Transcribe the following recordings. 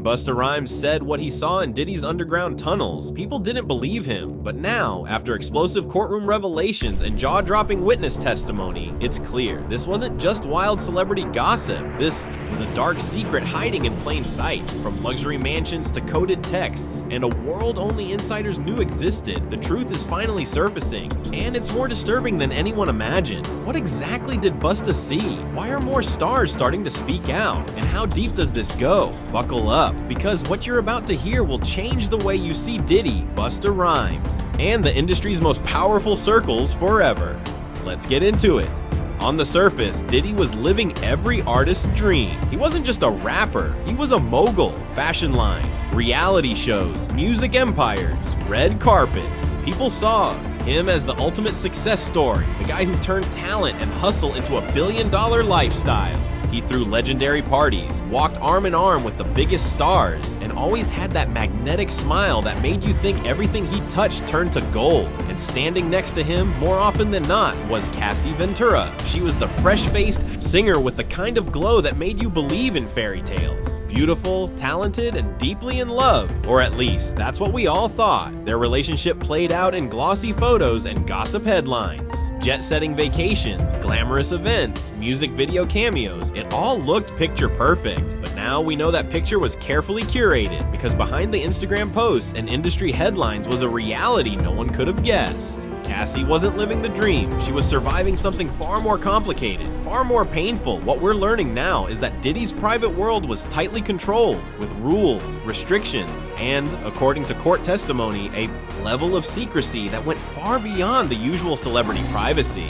Busta Rhymes said what he saw in Diddy's underground tunnels, people didn't believe him. But now, after explosive courtroom revelations and jaw-dropping witness testimony, it's clear this wasn't just wild celebrity gossip. This was a dark secret hiding in plain sight. From luxury mansions to coded texts, and a world only insiders knew existed, the truth is finally surfacing. And it's more disturbing than anyone imagined. What exactly did Busta see? Why are more stars starting to speak out? And how deep does this go? Buckle up, because what you're about to hear will change the way you see Diddy, Busta Rhymes, and the industry's most powerful circles forever. Let's get into it. On the surface, Diddy was living every artist's dream. He wasn't just a rapper, he was a mogul. Fashion lines, reality shows, music empires, red carpets. People saw him as the ultimate success story, the guy who turned talent and hustle into a billion-dollar lifestyle. He threw legendary parties, walked arm in arm with the biggest stars, and always had that magnetic smile that made you think everything he touched turned to gold. And standing next to him, more often than not, was Cassie Ventura. She was the fresh-faced singer with the kind of glow that made you believe in fairy tales. Beautiful, talented, and deeply in love. Or at least, that's what we all thought. Their relationship played out in glossy photos and gossip headlines. Jet-setting vacations, glamorous events, music video cameos, it all looked picture perfect. But now we know that picture was carefully curated, because behind the Instagram posts and industry headlines was a reality no one could have guessed. Cassie wasn't living the dream, she was surviving something far more complicated, far more painful. What we're learning now is that Diddy's private world was tightly controlled, with rules, restrictions, and, according to court testimony, a level of secrecy that went far beyond the usual celebrity privacy.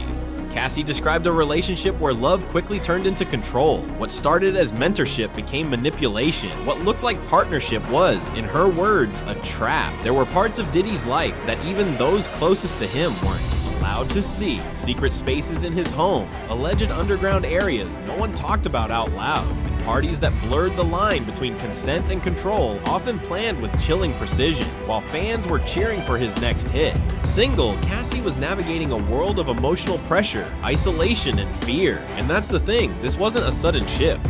Cassie described a relationship where love quickly turned into control. What started as mentorship became manipulation. What looked like partnership was, in her words, a trap. There were parts of Diddy's life that even those closest to him weren't allowed to see. Secret spaces in his home, alleged underground areas no one talked about out loud, and parties that blurred the line between consent and control, often planned with chilling precision, while fans were cheering for his next hit. Single, Cassie was navigating a world of emotional pressure, isolation, and fear. And that's the thing, this wasn't a sudden shift.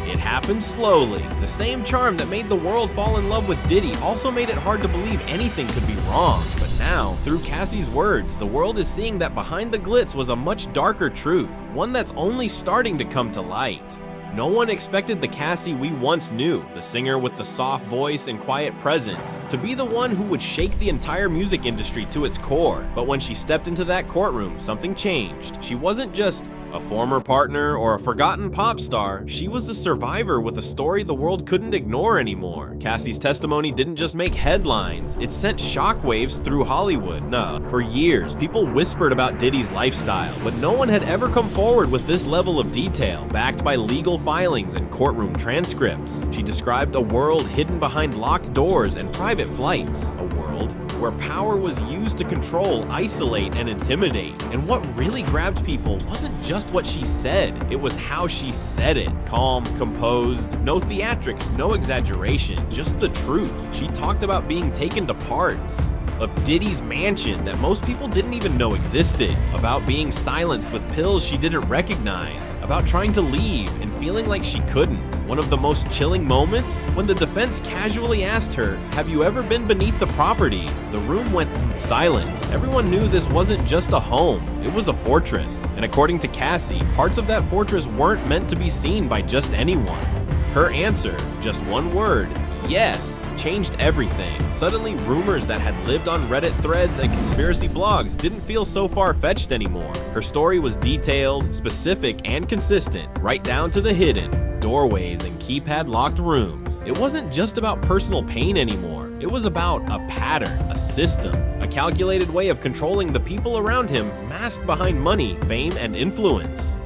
It happened slowly. The same charm that made the world fall in love with Diddy also made it hard to believe anything could be wrong. But now, through Cassie's words, the world is seeing that behind the glitz was a much darker truth, one that's only starting to come to light. No one expected the Cassie we once knew, the singer with the soft voice and quiet presence, to be the one who would shake the entire music industry to its core. But when she stepped into that courtroom, something changed. She wasn't just a former partner or a forgotten pop star, she was a survivor with a story the world couldn't ignore anymore. Cassie's testimony didn't just make headlines, it sent shockwaves through Hollywood. For years, people whispered about Diddy's lifestyle, but no one had ever come forward with this level of detail, backed by legal filings and courtroom transcripts. She described a world hidden behind locked doors and private flights, a world where power was used to control, isolate, and intimidate. And what really grabbed people wasn't just what she said, it was how she said it. Calm, composed, no theatrics, no exaggeration, just the truth. She talked about being taken to parts of Diddy's mansion that most people didn't even know existed, about being silenced with pills she didn't recognize, about trying to leave and feeling like she couldn't. One of the most chilling moments? When the defense casually asked her, "Have you ever been beneath the property?" The room went silent. Everyone knew this wasn't just a home, it was a fortress. And according to Cassie, parts of that fortress weren't meant to be seen by just anyone. Her answer, just one word, yes, changed everything. Suddenly, rumors that had lived on Reddit threads and conspiracy blogs didn't feel so far-fetched anymore. Her story was detailed, specific, and consistent, right down to the hidden doorways and keypad-locked rooms. It wasn't just about personal pain anymore. It was about a pattern, a system, a calculated way of controlling the people around him, masked behind money, fame, and influence.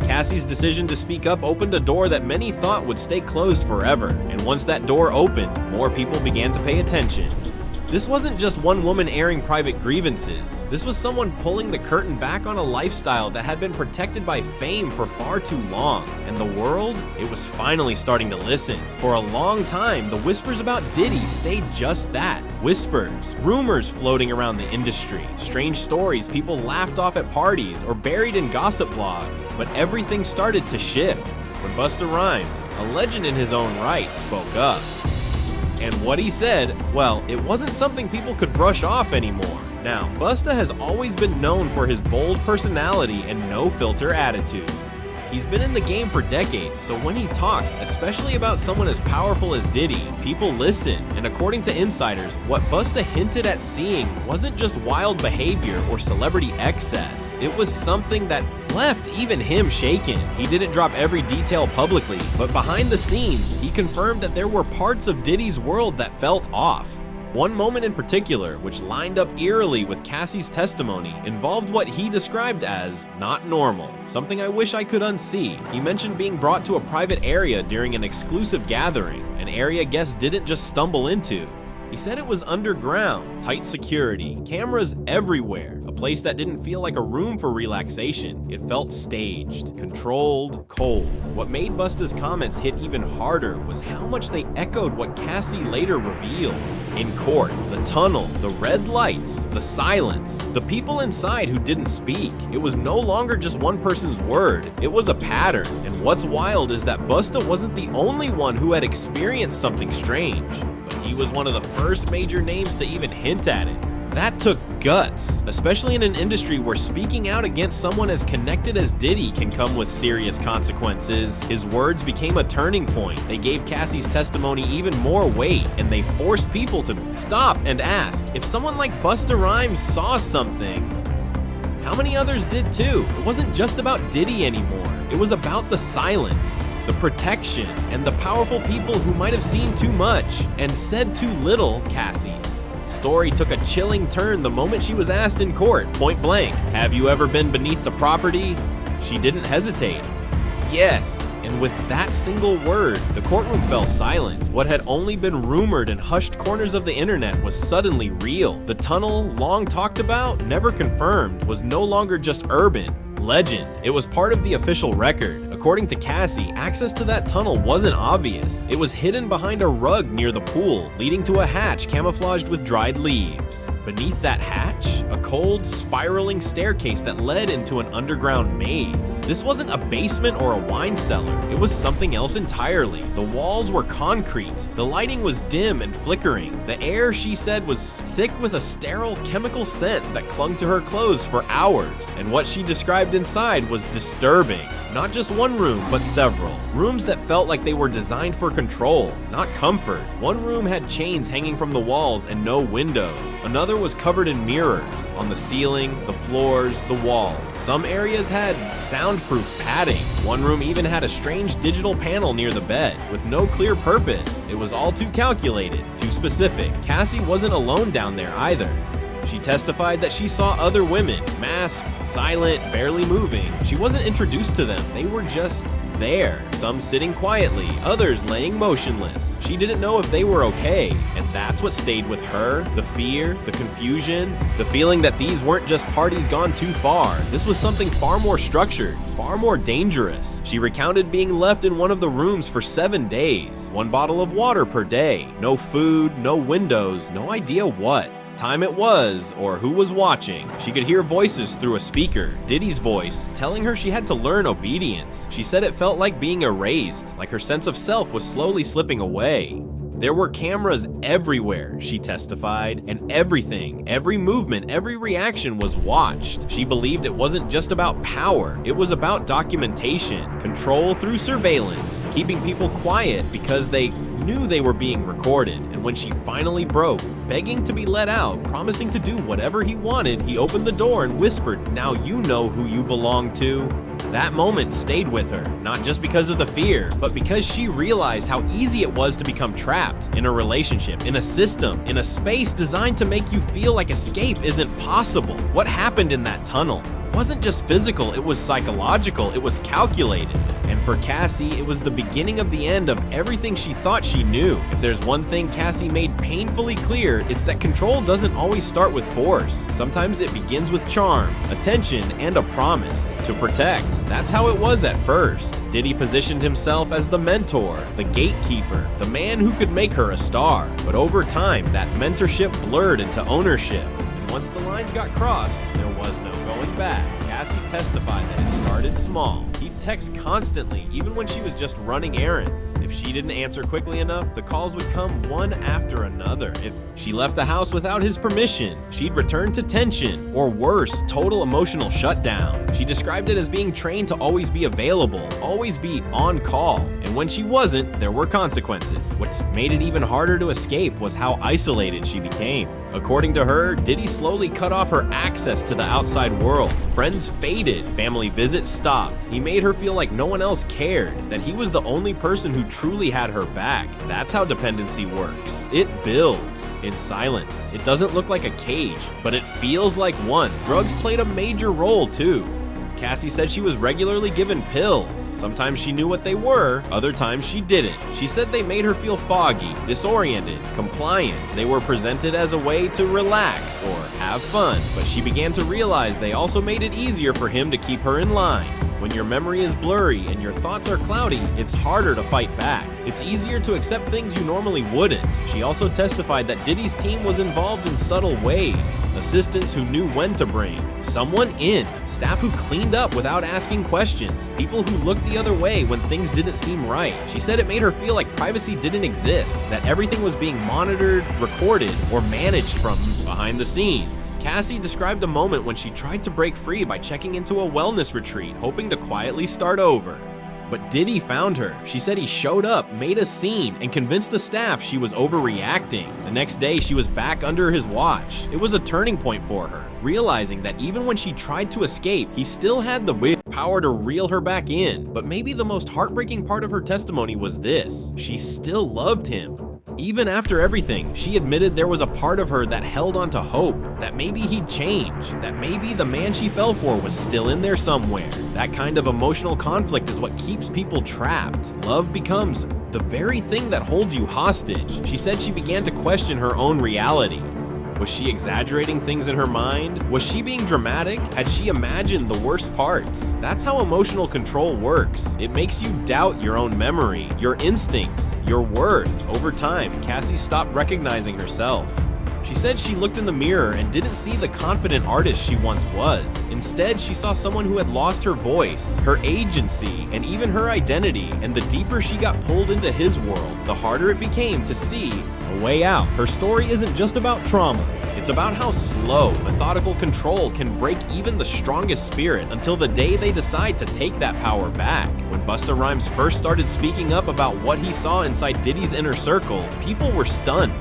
Cassie's decision to speak up opened a door that many thought would stay closed forever, and once that door opened, more people began to pay attention. This wasn't just one woman airing private grievances. This was someone pulling the curtain back on a lifestyle that had been protected by fame for far too long. And the world, it was finally starting to listen. For a long time, the whispers about Diddy stayed just that. Whispers, rumors floating around the industry, strange stories people laughed off at parties or buried in gossip blogs. But everything started to shift when Busta Rhymes, a legend in his own right, spoke up. And what he said, well, it wasn't something people could brush off anymore. Now, Busta has always been known for his bold personality and no-filter attitude. He's been in the game for decades, so when he talks, especially about someone as powerful as Diddy, people listen. And according to insiders, what Busta hinted at seeing wasn't just wild behavior or celebrity excess. It was something that left even him shaken. He didn't drop every detail publicly, but behind the scenes, he confirmed that there were parts of Diddy's world that felt off. One moment in particular, which lined up eerily with Cassie's testimony, involved what he described as not normal, something I wish I could unsee. He mentioned being brought to a private area during an exclusive gathering, an area guests didn't just stumble into. He said it was underground, tight security, cameras everywhere, a place that didn't feel like a room for relaxation. It felt staged, controlled, cold. What made Busta's comments hit even harder was how much they echoed what Cassie later revealed. In court, the tunnel, the red lights, the silence, the people inside who didn't speak. It was no longer just one person's word, it was a pattern. And what's wild is that Busta wasn't the only one who had experienced something strange. He was one of the first major names to even hint at it. That took guts, especially in an industry where speaking out against someone as connected as Diddy can come with serious consequences. His words became a turning point. They gave Cassie's testimony even more weight, and they forced people to stop and ask, if someone like Busta Rhymes saw something, how many others did too? It wasn't just about Diddy anymore. It was about the silence, the protection, and the powerful people who might have seen too much and said too little. Cassie's story took a chilling turn the moment she was asked in court, point blank, "Have you ever been beneath the property?" She didn't hesitate. Yes, and with that single word, the courtroom fell silent. What had only been rumored in hushed corners of the internet was suddenly real. The tunnel, long talked about, never confirmed, was no longer just urban legend. It was part of the official record. According to Cassie, access to that tunnel wasn't obvious. It was hidden behind a rug near the pool, leading to a hatch camouflaged with dried leaves. Beneath that hatch, a cold, spiraling staircase that led into an underground maze. This wasn't a basement or a wine cellar. It was something else entirely. The walls were concrete. The lighting was dim and flickering. The air, she said, was thick with a sterile chemical scent that clung to her clothes for hours. And what she described inside was disturbing. Not just one room, but several. Rooms that felt like they were designed for control, not comfort. One room had chains hanging from the walls and no windows. Another was covered in mirrors on the ceiling, the floors, the walls. Some areas had soundproof padding. One room even had a strange digital panel near the bed with no clear purpose. It was all too calculated, too specific. Cassie wasn't alone down there either. She testified that she saw other women, masked, silent, barely moving. She wasn't introduced to them, they were just there. Some sitting quietly, others laying motionless. She didn't know if they were okay, and that's what stayed with her. The fear, the confusion, the feeling that these weren't just parties gone too far. This was something far more structured, far more dangerous. She recounted being left in one of the rooms for 7 days, 1 bottle of water per day, no food, no windows, no idea what time it was or who was watching. She could hear voices through a speaker, Diddy's voice, telling her she had to learn obedience. She said it felt like being erased, like her sense of self was slowly slipping away. There were cameras everywhere, she testified, and everything, every movement, every reaction was watched. She believed it wasn't just about power, it was about documentation, control through surveillance, keeping people quiet because they knew they were being recorded. And when she finally broke, begging to be let out, promising to do whatever he wanted, he opened the door and whispered, "Now you know who you belong to." That moment stayed with her, not just because of the fear, but because she realized how easy it was to become trapped in a relationship, in a system, in a space designed to make you feel like escape isn't possible. What happened in that tunnel wasn't just physical, it was psychological, it was calculated. And for Cassie, it was the beginning of the end of everything she thought she knew. If there's one thing Cassie made painfully clear, it's that control doesn't always start with force. Sometimes it begins with charm, attention, and a promise to protect. That's how it was at first. Diddy positioned himself as the mentor, the gatekeeper, the man who could make her a star. But over time, that mentorship blurred into ownership. And once the lines got crossed, there was no going back. Cassie testified that it started small. He'd text constantly, even when she was just running errands. If she didn't answer quickly enough, the calls would come one after another. If she left the house without his permission, she'd return to tension, or worse, total emotional shutdown. She described it as being trained to always be available, always be on call, and when she wasn't, there were consequences. What made it even harder to escape was how isolated she became. According to her, Diddy slowly cut off her access to the outside world. Friends faded, family visits stopped. He made her feel like no one else cared, that he was the only person who truly had her back. That's how dependency works. It builds in silence. It doesn't look like a cage, but it feels like one. Drugs played a major role too. Cassie said she was regularly given pills. Sometimes she knew what they were, other times she didn't. She said they made her feel foggy, disoriented, compliant. They were presented as a way to relax or have fun, but she began to realize they also made it easier for him to keep her in line. When your memory is blurry and your thoughts are cloudy, it's harder to fight back. It's easier to accept things you normally wouldn't. She also testified that Diddy's team was involved in subtle ways. Assistants who knew when to bring someone in, staff who cleaned up without asking questions, people who looked the other way when things didn't seem right. She said it made her feel like privacy didn't exist, that everything was being monitored, recorded, or managed from behind the scenes. Cassie described a moment when she tried to break free by checking into a wellness retreat, hoping to quietly start over. But Diddy found her. She said he showed up, made a scene, and convinced the staff she was overreacting. The next day, she was back under his watch. It was a turning point for her, realizing that even when she tried to escape, he still had the power to reel her back in. But maybe the most heartbreaking part of her testimony was this: she still loved him. Even after everything, she admitted there was a part of her that held on to hope, that maybe he'd change, that maybe the man she fell for was still in there somewhere. That kind of emotional conflict is what keeps people trapped. Love becomes the very thing that holds you hostage. She said she began to question her own reality. Was she exaggerating things in her mind? Was she being dramatic? Had she imagined the worst parts? That's how emotional control works. It makes you doubt your own memory, your instincts, your worth. Over time, Cassie stopped recognizing herself. She said she looked in the mirror and didn't see the confident artist she once was. Instead, she saw someone who had lost her voice, her agency, and even her identity. And the deeper she got pulled into his world, the harder it became to see a way out. Her story isn't just about trauma. It's about how slow, methodical control can break even the strongest spirit until the day they decide to take that power back. When Busta Rhymes first started speaking up about what he saw inside Diddy's inner circle, people were stunned.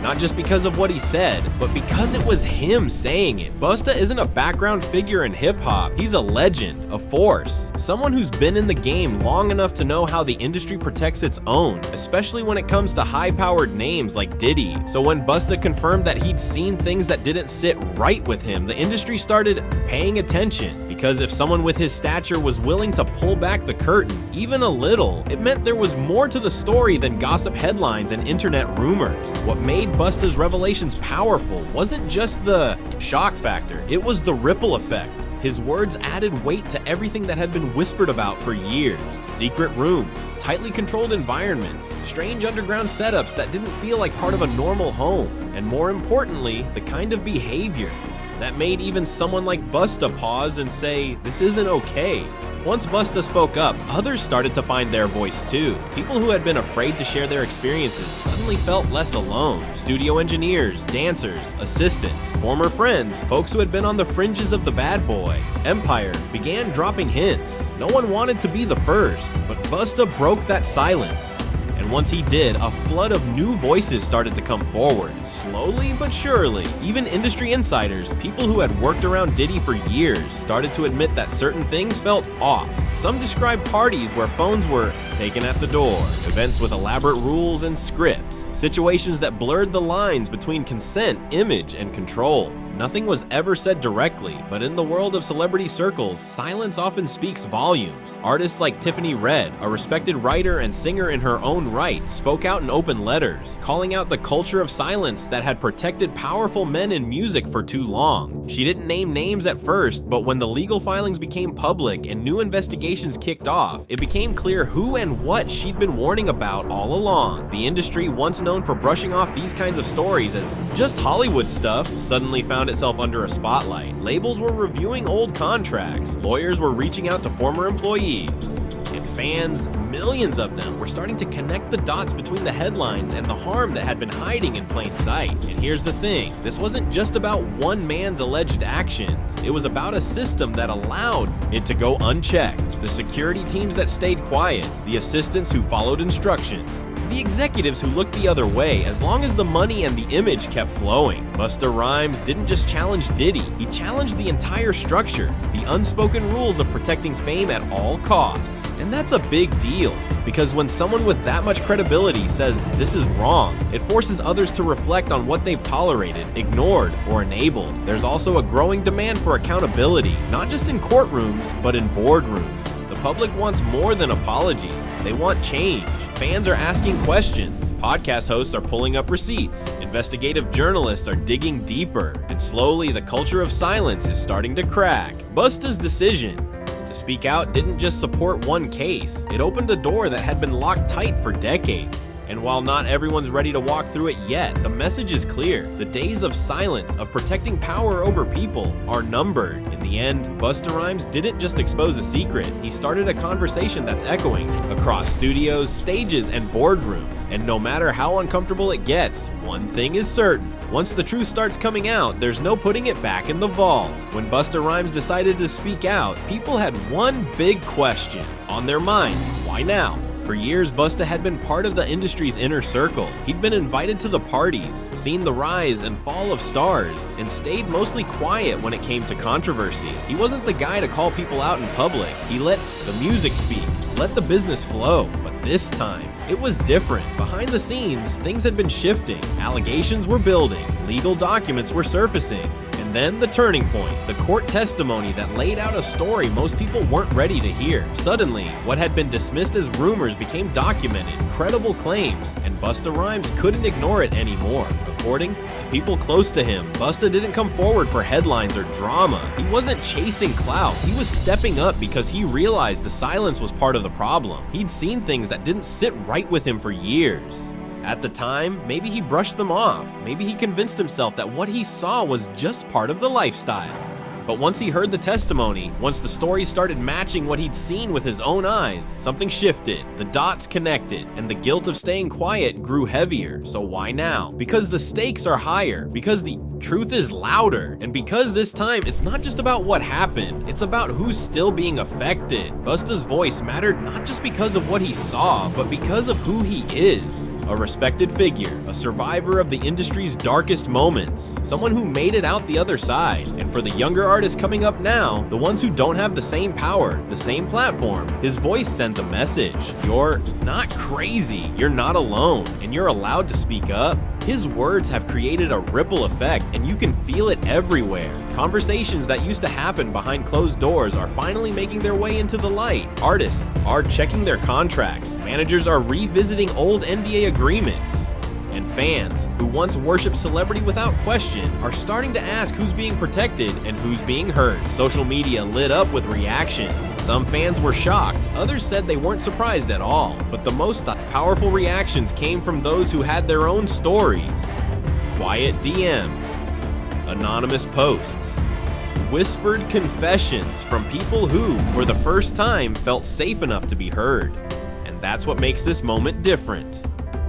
Not just because of what he said, but because it was him saying it. Busta isn't a background figure in hip-hop. He's a legend, a force, someone who's been in the game long enough to know how the industry protects its own, especially when it comes to high-powered names like Diddy. So when Busta confirmed that he'd seen things that didn't sit right with him, the industry started paying attention. Because if someone with his stature was willing to pull back the curtain, even a little, it meant there was more to the story than gossip headlines and internet rumors. What made Busta's revelations powerful wasn't just the shock factor, it was the ripple effect. His words added weight to everything that had been whispered about for years. Secret rooms, tightly controlled environments, strange underground setups that didn't feel like part of a normal home, and more importantly, the kind of behavior that made even someone like Busta pause and say, "This isn't okay." Once Busta spoke up, others started to find their voice too. People who had been afraid to share their experiences suddenly felt less alone. Studio engineers, dancers, assistants, former friends, folks who had been on the fringes of the bad boy empire began dropping hints. No one wanted to be the first, but Busta broke that silence. And once he did, a flood of new voices started to come forward, slowly but surely. Even industry insiders, people who had worked around Diddy for years, started to admit that certain things felt off. Some described parties where phones were taken at the door, events with elaborate rules and scripts, situations that blurred the lines between consent, image, and control. Nothing was ever said directly, but in the world of celebrity circles, silence often speaks volumes. Artists like Tiffany Red, a respected writer and singer in her own right, spoke out in open letters, calling out the culture of silence that had protected powerful men in music for too long. She didn't name names at first, but when the legal filings became public and new investigations kicked off, it became clear who and what she'd been warning about all along. The industry, once known for brushing off these kinds of stories as just Hollywood stuff, suddenly found found itself under a spotlight. Labels were reviewing old contracts, lawyers were reaching out to former employees, and fans, millions of them, were starting to connect the dots between the headlines and the harm that had been hiding in plain sight. And here's the thing, this wasn't just about one man's alleged actions, it was about a system that allowed it to go unchecked. The security teams that stayed quiet, the assistants who followed instructions, the executives who looked the other way as long as the money and the image kept flowing. Busta Rhymes didn't just challenge Diddy, he challenged the entire structure, the unspoken rules of protecting fame at all costs. And that's a big deal, because when someone with that much credibility says this is wrong, it forces others to reflect on what they've tolerated, ignored, or enabled. There's also a growing demand for accountability, not just in courtrooms, but in boardrooms. The public wants more than apologies, they want change. Fans are asking questions, podcast hosts are pulling up receipts, investigative journalists are digging deeper, and slowly the culture of silence is starting to crack. Busta's decision to speak out didn't just support one case, it opened a door that had been locked tight for decades. And while not everyone's ready to walk through it yet, the message is clear. The days of silence, of protecting power over people, are numbered. In the end, Busta Rhymes didn't just expose a secret, he started a conversation that's echoing across studios, stages, and boardrooms. And no matter how uncomfortable it gets, one thing is certain. Once the truth starts coming out, there's no putting it back in the vault. When Busta Rhymes decided to speak out, people had one big question on their minds: why now? For years, Busta had been part of the industry's inner circle. He'd been invited to the parties, seen the rise and fall of stars, and stayed mostly quiet when it came to controversy. He wasn't the guy to call people out in public. He let the music speak, let the business flow. But this time, it was different. Behind the scenes, things had been shifting. Allegations were building, legal documents were surfacing. Then the turning point, the court testimony that laid out a story most people weren't ready to hear. Suddenly, what had been dismissed as rumors became documented, credible claims, and Busta Rhymes couldn't ignore it anymore. According to people close to him, Busta didn't come forward for headlines or drama. He wasn't chasing clout, he was stepping up because he realized the silence was part of the problem. He'd seen things that didn't sit right with him for years. At the time, maybe he brushed them off. Maybe he convinced himself that what he saw was just part of the lifestyle. But once he heard the testimony, once the story started matching what he'd seen with his own eyes, something shifted, the dots connected, and the guilt of staying quiet grew heavier. So why now? Because the stakes are higher, because the truth is louder, and because this time it's not just about what happened, it's about who's still being affected. Busta's voice mattered not just because of what he saw, but because of who he is. A respected figure, a survivor of the industry's darkest moments, someone who made it out the other side. And for the younger artists coming up now, the ones who don't have the same power, the same platform, his voice sends a message. You're not crazy, you're not alone, and you're allowed to speak up. His words have created a ripple effect, and you can feel it everywhere. Conversations that used to happen behind closed doors are finally making their way into the light. Artists are checking their contracts, managers are revisiting old NDA agreements, and fans, who once worshipped celebrity without question, are starting to ask who's being protected and who's being heard. Social media lit up with reactions. Some fans were shocked, others said they weren't surprised at all. But the most powerful reactions came from those who had their own stories. Quiet DMs, anonymous posts, whispered confessions from people who, for the first time, felt safe enough to be heard. And that's what makes this moment different.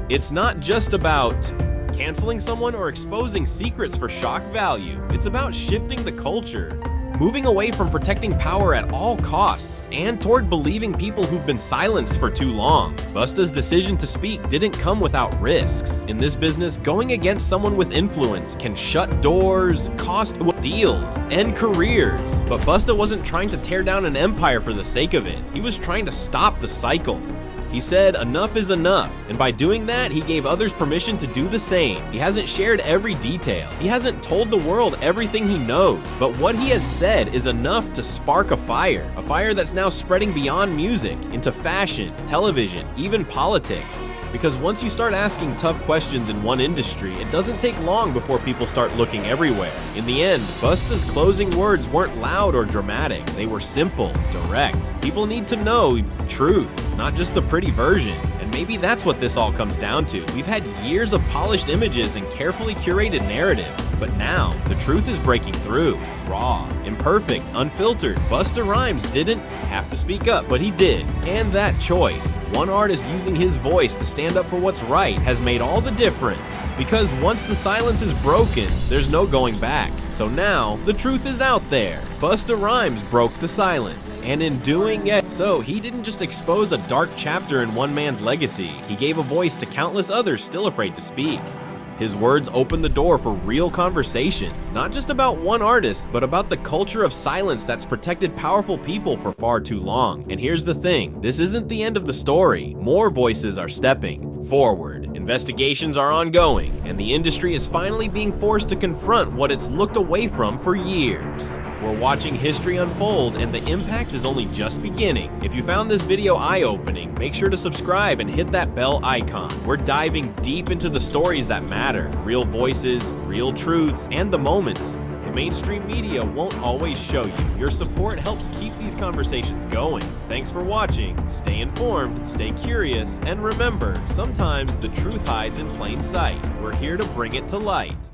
It's not just about canceling someone or exposing secrets for shock value. It's about shifting the culture, moving away from protecting power at all costs and toward believing people who've been silenced for too long. Busta's decision to speak didn't come without risks. In this business, going against someone with influence can shut doors, cost deals, end careers. But Busta wasn't trying to tear down an empire for the sake of it. He was trying to stop the cycle. He said enough is enough, and by doing that, he gave others permission to do the same. He hasn't shared every detail. He hasn't told the world everything he knows, but what he has said is enough to spark a fire that's now spreading beyond music, into fashion, television, even politics. Because once you start asking tough questions in one industry, it doesn't take long before people start looking everywhere. In the end, Busta's closing words weren't loud or dramatic. They were simple, direct. People need to know truth, not just the pretty version. And maybe that's what this all comes down to. We've had years of polished images and carefully curated narratives, but now the truth is breaking through. Raw, imperfect, unfiltered. Busta Rhymes didn't have to speak up, but he did. And that choice, one artist using his voice to stand up for what's right, has made all the difference. Because once the silence is broken, there's no going back. So now, the truth is out there. Busta Rhymes broke the silence, and in doing it, so he didn't just expose a dark chapter in one man's legacy, he gave a voice to countless others still afraid to speak. His words opened the door for real conversations, not just about one artist, but about the culture of silence that's protected powerful people for far too long. And here's the thing, this isn't the end of the story. More voices are stepping forward. Investigations are ongoing, and the industry is finally being forced to confront what it's looked away from for years. We're watching history unfold, and the impact is only just beginning. If you found this video eye-opening, make sure to subscribe and hit that bell icon. We're diving deep into the stories that matter. Real voices, real truths, and the moments the mainstream media won't always show you. Your support helps keep these conversations going. Thanks for watching. Stay informed, stay curious, and remember, sometimes the truth hides in plain sight. We're here to bring it to light.